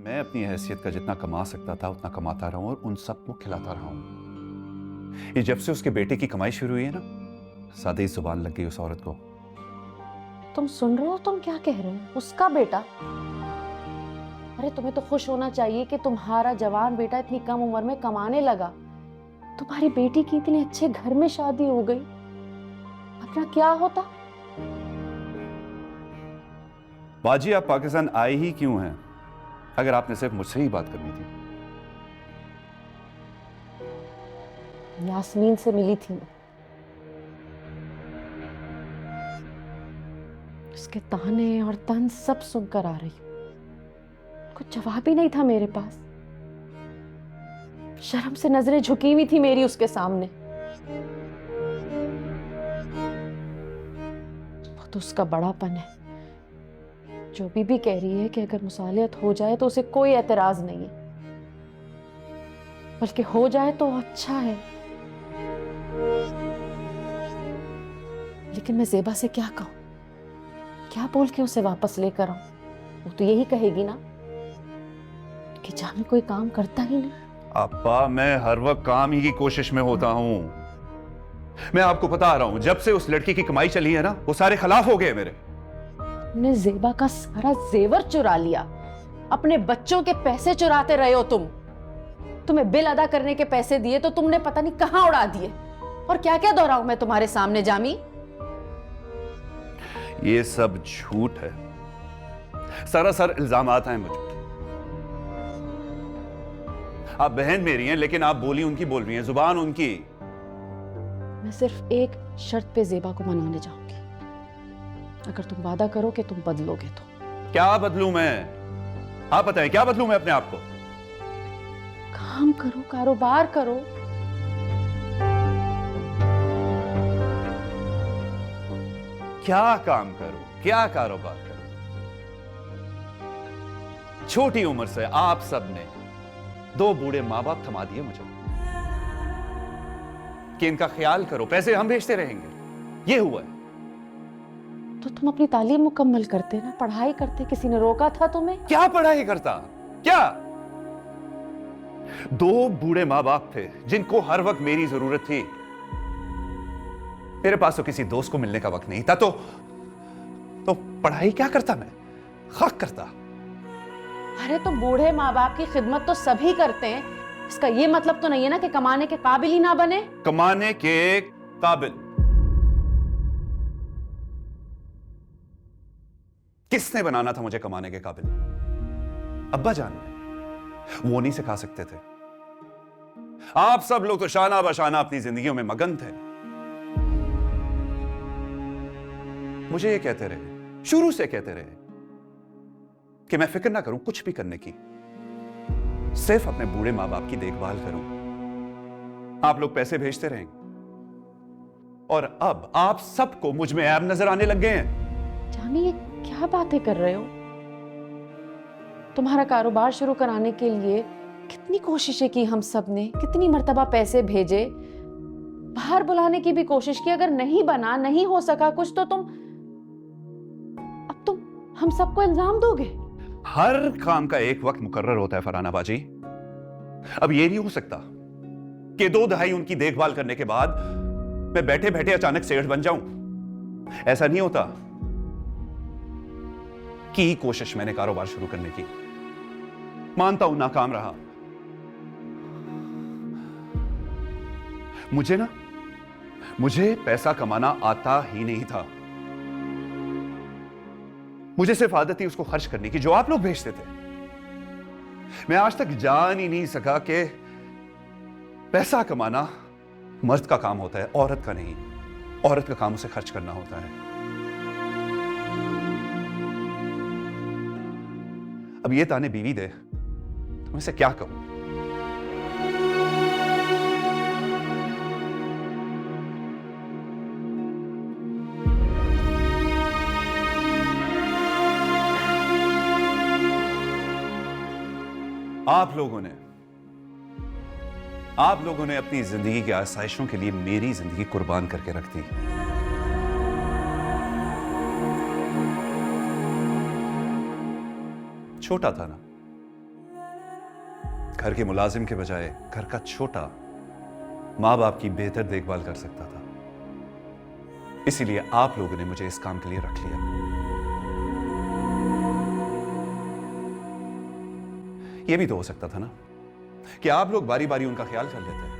मैं अपनी हैसियत का जितना कमा सकता था उतना कमाता रहा हूं और उन सबको खिलाता रहा हूं। ये जब से उसके बेटे की कमाई शुरू हुई है ना, सादे ही जुबान लग गई उस औरत को। तुम सुन रहे हो? तुम क्या कह रहे हो? उसका बेटा? अरे तुम्हें तो खुश होना चाहिए कि तुम्हारा जवान बेटा इतनी कम उम्र में कमाने लगा। तुम्हारी बेटी की इतने अच्छे घर में शादी हो गई, अपना क्या होता। बाजी, आप पाकिस्तान आए ही क्यों हैं अगर आपने सिर्फ मुझसे ही बात करनी थी? यास्मीन से मिली थी मैं। उसके ताने और तंज सब सुनकर आ रही हूं। कुछ जवाब ही नहीं था मेरे पास। शर्म से नजरें झुकी हुई थी मेरी उसके सामने। वो तो उसका बड़ापन है। जो बीबी कह रही है कि अगर मुसालियत हो जाए तो उसे कोई एतराज नहीं है, बल्कि हो जाए तो अच्छा है। लेकिन मैं ज़ेबा से क्या कहूं? क्या बोल के उसे वापस लेकर आऊं? वो तो यही कहेगी ना कि जामी कोई काम करता ही नहीं। अब्बा, मैं हर वक्त काम ही की कोशिश में होता हूं। मैं आपको बता रहा हूं, जब से उस लड़की की कमाई चली है ना, वो सारे खिलाफ हो गए मेरे। तुमने ज़ेबा का सारा जेवर चुरा लिया। अपने बच्चों के पैसे चुराते रहे हो तुम। तुम्हें बिल अदा करने के पैसे दिए तो तुमने पता नहीं कहां उड़ा दिए। और क्या क्या दोहराऊं मैं तुम्हारे सामने जामी? ये सब झूठ है, सरासर इल्जामात हैं मुझ पे। आप बहन मेरी हैं, लेकिन आप बोली उनकी बोल रही हैं, जुबान उनकी। मैं सिर्फ एक शर्त पे ज़ेबा को मनाने जाऊंगी। अगर तुम वादा करो कि तुम बदलोगे तो। क्या बदलूं मैं? आप बताएं, क्या बदलूं मैं अपने आप को? काम करो, कारोबार करो। क्या काम करूं, क्या कारोबार करूं? छोटी उम्र से आप सब ने दो बूढ़े मां बाप थमा दिए मुझे कि इनका ख्याल करो, पैसे हम भेजते रहेंगे। ये हुआ है। तो तुम अपनी तालीम मुकम्मल करते ना, पढ़ाई करते। किसी ने रोका था तुम्हें? क्या पढ़ाई करता? क्या? दो बूढ़े मां बाप थे जिनको हर वक्त मेरी जरूरत थी। मेरे पास तो किसी दोस्त को मिलने का वक्त नहीं था, तो पढ़ाई क्या करता मैं? खाक करता। अरे तो बूढ़े माँ बाप की खिदमत तो सभी करते हैं। इसका ये मतलब तो नहीं है ना कि कमाने के काबिल ही ना बने। कमाने के काबिल? किसने बनाना था मुझे कमाने के काबिल? अब्बा जान ने। वो नहीं सिखा सकते थे। आप सब लोग तो शाना बशाना अपनी जिंदगियों में मगन थे। मुझे ये कहते रहे, शुरू से कहते रहे कि मैं फिक्र ना करूं कुछ भी करने की, सिर्फ अपने बूढ़े मां बाप की देखभाल करूं। आप लोग पैसे भेजते रहेंगे और अब आप सबको मुझ में ऐब नजर आने लग गए हैं। जामी, ये क्या बातें कर रहे हो? तुम्हारा कारोबार शुरू कराने के लिए कितनी कोशिशें की हम सब ने, कितनी मर्तबा पैसे भेजे, बाहर बुलाने की भी कोशिश की। अगर नहीं बना, नहीं हो सका कुछ, तो तुम हम सबको इल्जाम दोगे। हर काम का एक वक्त मुकर्रर होता है फरहाना बाजी। अब ये नहीं हो सकता कि 2 दहाई उनकी देखभाल करने के बाद मैं बैठे बैठे अचानक सेठ बन जाऊं। ऐसा नहीं होता। की कोशिश मैंने कारोबार शुरू करने की, मानता हूं नाकाम रहा। मुझे पैसा कमाना आता ही नहीं था। मुझे सिर्फ आदत थी उसको खर्च करने की, जो आप लोग भेजते थे। मैं आज तक जान ही नहीं सका कि पैसा कमाना मर्द का काम होता है, औरत का नहीं। औरत का काम उसे खर्च करना होता है। अब ये ताने बीवी दे तो मैं इसे क्या कहूं? आप लोगों ने अपनी जिंदगी की आसाइशों के लिए मेरी जिंदगी कुर्बान करके रख दी। छोटा था ना, घर के मुलाजिम के बजाय घर का छोटा माँ बाप की बेहतर देखभाल कर सकता था। इसीलिए आप लोगों ने मुझे इस काम के लिए रख लिया। यह भी तो हो सकता था ना कि आप लोग बारी बारी उनका ख्याल कर लेते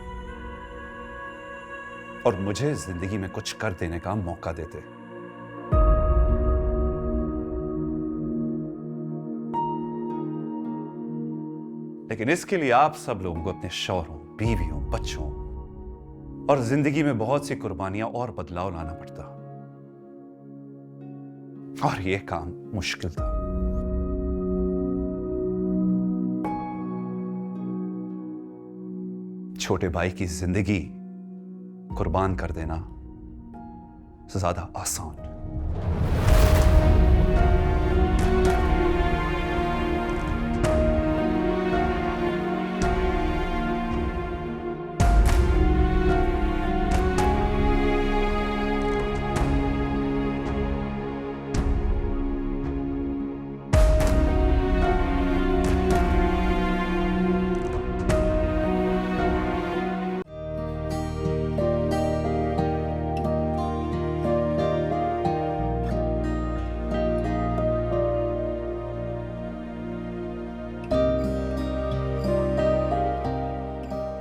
और मुझे जिंदगी में कुछ कर देने का मौका देते। लेकिन इसके लिए आप सब लोगों को अपने शौहरों, बीवियों, बच्चों और जिंदगी में बहुत सी कुर्बानियां और बदलाव लाना पड़ता, और यह काम मुश्किल था। छोटे भाई की जिंदगी कुर्बान कर देना ज्यादा आसान।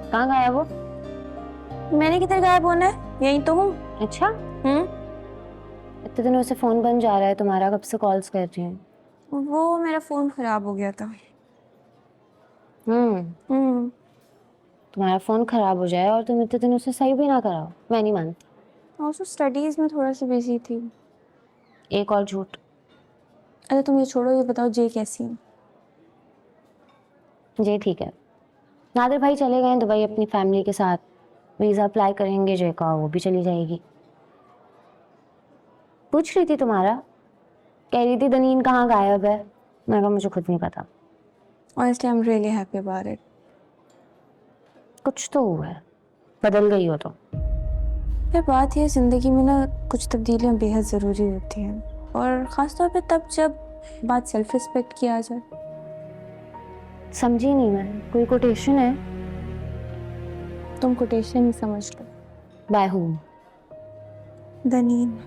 कहाँ गया वो? मैंने किधर गायब होना है, यहीं तो हूँ। अच्छा, इतने दिनों से फोन बंद जा रहा है तुम्हारा, कब से कॉल्स कर रही हूँ। वो मेरा फोन खराब हो गया था। तुम्हारा फोन खराब हो जाए और तुम इतने दिनों से सही भी ना कराओ, मैं नहीं मानती। और तो स्टडीज में थोड़ा सा बिजी थी। एक और झूठ। अरे तुम ये छोड़ो, ये बताओ जे कैसी है? जे ठीक है। नादिर भाई चले गए दुबई अपनी फैमिली के साथ, वीज़ा अप्लाई करेंगे जे का, वो भी चली जाएगी। पूछ रही थी तुम्हारा, कह रही थी दनीन कहाँ गायब है। मैंने कहा मुझे खुद नहीं पता। Honestly, I'm really happy about it. कुछ तो हुआ है, बदल गई हो तो। फिर बात ये, ज़िंदगी में ना कुछ तब्दीलियाँ बेहद ज़रूरी होती हैं, और ख़ासतौर पे तब जब बात सेल्फ रिस्पेक्ट की आ जाए। समझी नहीं मैं, कोई कोटेशन है? तुम कोटेशन ही समझ लो। Bye home. दनीन।